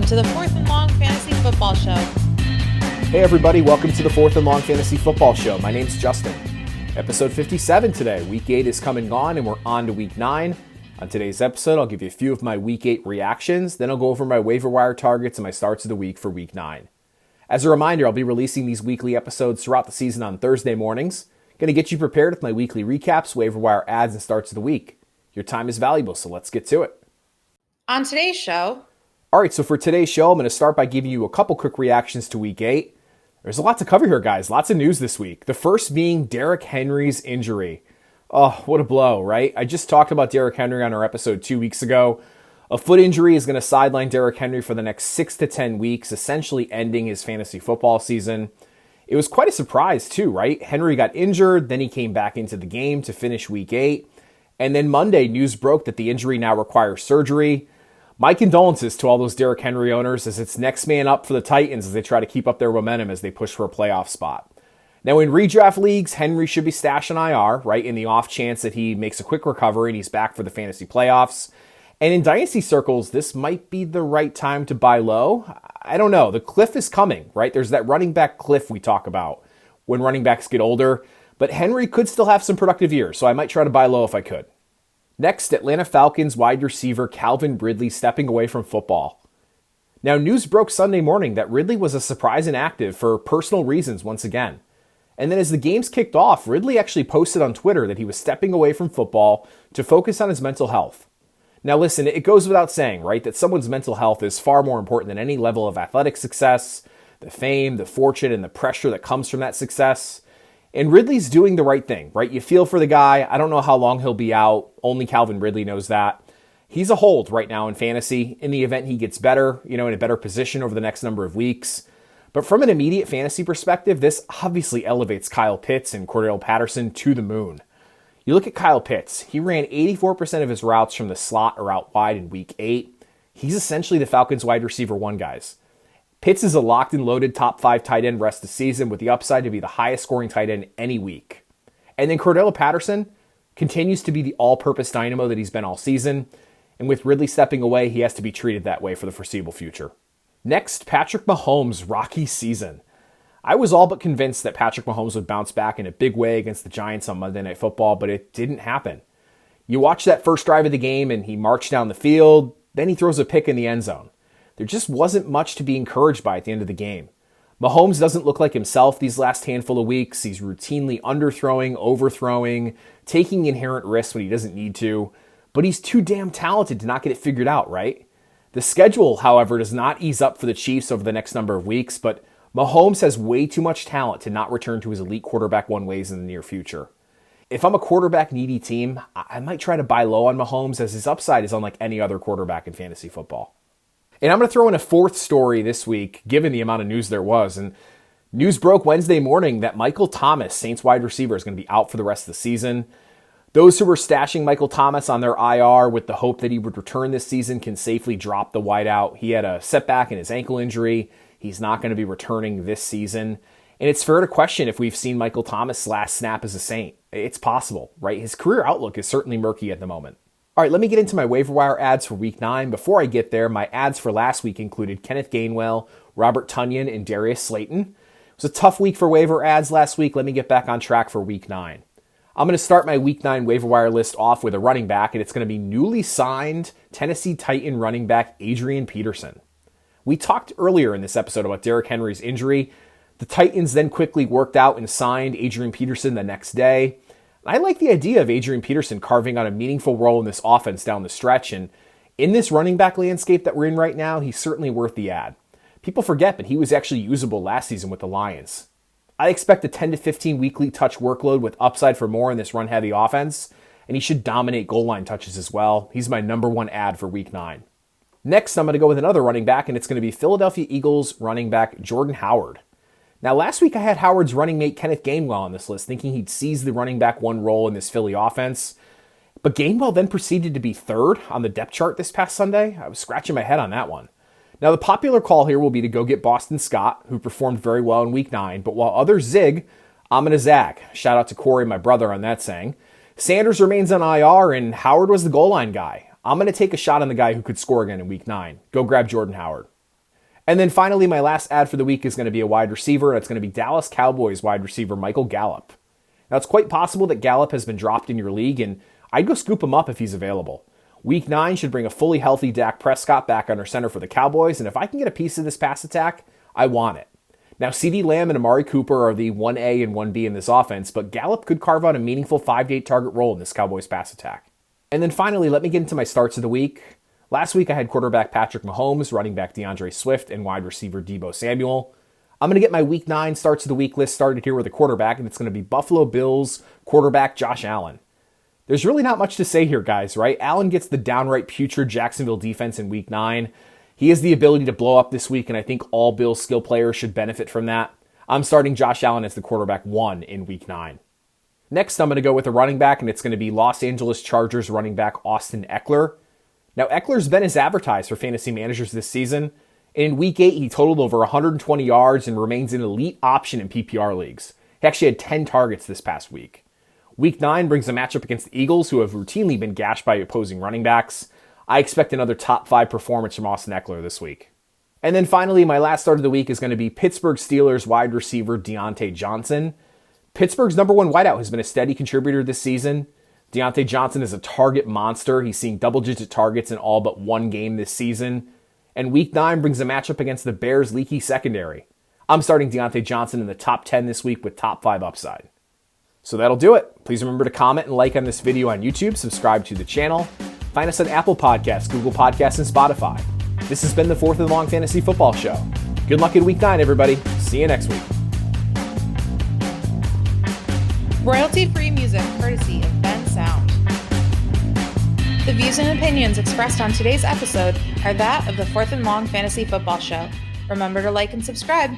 to the Fourth and Long Fantasy Football Show. Hey everybody, welcome to the Fourth and Long Fantasy Football Show. My name's Justin. Episode 57 today. Week 8 is come and gone, and we're on to Week 9. On today's episode, I'll give you a few of my Week 8 reactions, then I'll go over my waiver wire targets and my starts of the week for Week 9. As a reminder, I'll be releasing these weekly episodes throughout the season on Thursday mornings. Going to get you prepared with my weekly recaps, waiver wire ads, and starts of the week. Your time is valuable, so let's get to it. On today's show... All right, so for today's show, I'm going to start by giving you a couple quick reactions to Week 8. There's a lot to cover here, guys. Lots of news this week. The first being Derrick Henry's injury. Oh, what a blow, right? I just talked about Derrick Henry on our episode 2 weeks ago. A foot injury is going to sideline Derrick Henry for the next 6 to 10 weeks, essentially ending his fantasy football season. It was quite a surprise, too, right? Henry got injured, then he came back into the game to finish Week 8. And then Monday, news broke that the injury now requires surgery. My condolences to all those Derrick Henry owners as it's next man up for the Titans as they try to keep up their momentum as they push for a playoff spot. Now, in redraft leagues, Henry should be stashed on IR, right, in the off chance that he makes a quick recovery and he's back for the fantasy playoffs. And in dynasty circles, this might be the right time to buy low. I don't know. The cliff is coming, right? There's that running back cliff we talk about when running backs get older. But Henry could still have some productive years, so I might try to buy low if I could. Next, Atlanta Falcons wide receiver Calvin Ridley stepping away from football. Now, news broke Sunday morning that Ridley was a surprise inactive for personal reasons once again. And then as the games kicked off, Ridley actually posted on Twitter that he was stepping away from football to focus on his mental health. Now listen, it goes without saying, right, that someone's mental health is far more important than any level of athletic success, the fame, the fortune, and the pressure that comes from that success. And Ridley's doing the right thing, right? You feel for the guy. I don't know how long he'll be out. Only Calvin Ridley knows that. He's a hold right now in fantasy in the event he gets better, in a better position over the next number of weeks. But from an immediate fantasy perspective, this obviously elevates Kyle Pitts and Cordell Patterson to the moon. You look at Kyle Pitts. He ran 84% of his routes from the slot or out wide in Week 8. He's essentially the Falcons wide receiver 1, guys. Pitts is a locked and loaded top 5 tight end rest of the season with the upside to be the highest scoring tight end any week. And then Cordell Patterson continues to be the all-purpose dynamo that he's been all season. And with Ridley stepping away, he has to be treated that way for the foreseeable future. Next, Patrick Mahomes' rocky season. I was all but convinced that Patrick Mahomes would bounce back in a big way against the Giants on Monday Night Football, but it didn't happen. You watch that first drive of the game and he marched down the field, then he throws a pick in the end zone. There just wasn't much to be encouraged by at the end of the game. Mahomes doesn't look like himself these last handful of weeks. He's routinely underthrowing, overthrowing, taking inherent risks when he doesn't need to. But he's too damn talented to not get it figured out, right? The schedule, however, does not ease up for the Chiefs over the next number of weeks, but Mahomes has way too much talent to not return to his elite quarterback one ways in the near future. If I'm a quarterback-needy team, I might try to buy low on Mahomes as his upside is unlike any other quarterback in fantasy football. And I'm going to throw in a fourth story this week, given the amount of news there was. And news broke Wednesday morning that Michael Thomas, Saints wide receiver, is going to be out for the rest of the season. Those who were stashing Michael Thomas on their IR with the hope that he would return this season can safely drop the wideout. He had a setback in his ankle injury. He's not going to be returning this season. And it's fair to question if we've seen Michael Thomas' last snap as a Saint. It's possible, right? His career outlook is certainly murky at the moment. All right, let me get into my waiver wire ads for Week 9. Before I get there, my ads for last week included Kenneth Gainwell, Robert Tonyan, and Darius Slayton. It was a tough week for waiver ads last week. Let me get back on track for Week 9. I'm going to start my Week 9 waiver wire list off with a running back, and it's going to be newly signed Tennessee Titan running back Adrian Peterson. We talked earlier in this episode about Derrick Henry's injury. The Titans then quickly worked out and signed Adrian Peterson the next day. I like the idea of Adrian Peterson carving out a meaningful role in this offense down the stretch, and in this running back landscape that we're in right now, he's certainly worth the ad. People forget, but he was actually usable last season with the Lions. I expect a 10 to 15 weekly touch workload with upside for more in this run-heavy offense, and he should dominate goal line touches as well. He's my number 1 ad for Week 9. Next, I'm going to go with another running back, and it's going to be Philadelphia Eagles running back Jordan Howard. Now, last week I had Howard's running mate Kenneth Gainwell on this list, thinking he'd seize the running back 1 role in this Philly offense. But Gainwell then proceeded to be 3rd on the depth chart this past Sunday. I was scratching my head on that one. Now, the popular call here will be to go get Boston Scott, who performed very well in Week 9. But while others zig, I'm going to zag. Shout out to Corey, my brother, on that saying. Sanders remains on IR, and Howard was the goal line guy. I'm going to take a shot on the guy who could score again in Week 9. Go grab Jordan Howard. And then finally, my last ad for the week is going to be a wide receiver, and it's going to be Dallas Cowboys wide receiver Michael Gallup. Now, it's quite possible that Gallup has been dropped in your league, and I'd go scoop him up if he's available. Week 9 should bring a fully healthy Dak Prescott back under center for the Cowboys, and if I can get a piece of this pass attack, I want it. Now, CeeDee Lamb and Amari Cooper are the 1A and 1B in this offense, but Gallup could carve out a meaningful 5 to 8 target role in this Cowboys pass attack. And then finally, let me get into my starts of the week. Last week, I had quarterback Patrick Mahomes, running back DeAndre Swift, and wide receiver Deebo Samuel. I'm going to get my Week 9 starts of the week list started here with a quarterback, and it's going to be Buffalo Bills quarterback Josh Allen. There's really not much to say here, guys, right? Allen gets the downright putrid Jacksonville defense in Week 9. He has the ability to blow up this week, and I think all Bills skill players should benefit from that. I'm starting Josh Allen as the quarterback 1 in Week 9. Next, I'm going to go with a running back, and it's going to be Los Angeles Chargers running back Austin Ekeler. Now, Eckler's been as advertised for fantasy managers this season. In Week 8, he totaled over 120 yards and remains an elite option in PPR leagues. He actually had 10 targets this past week. Week 9 brings a matchup against the Eagles, who have routinely been gashed by opposing running backs. I expect another top 5 performance from Austin Ekeler this week. And then finally, my last start of the week is going to be Pittsburgh Steelers wide receiver Deontay Johnson. Pittsburgh's number 1 wideout has been a steady contributor this season. Deontay Johnson is a target monster. He's seeing double-digit targets in all but 1 game this season. And Week 9 brings a matchup against the Bears' leaky secondary. I'm starting Deontay Johnson in the top 10 this week with top 5 upside. So that'll do it. Please remember to comment and like on this video on YouTube, subscribe to the channel. Find us on Apple Podcasts, Google Podcasts, and Spotify. This has been the 4th and Long Fantasy Football Show. Good luck in Week 9, everybody. See you next week. Royalty-free music courtesy of Ben Sound. The views and opinions expressed on today's episode are that of the 4th and Long Fantasy Football Show. Remember to like and subscribe.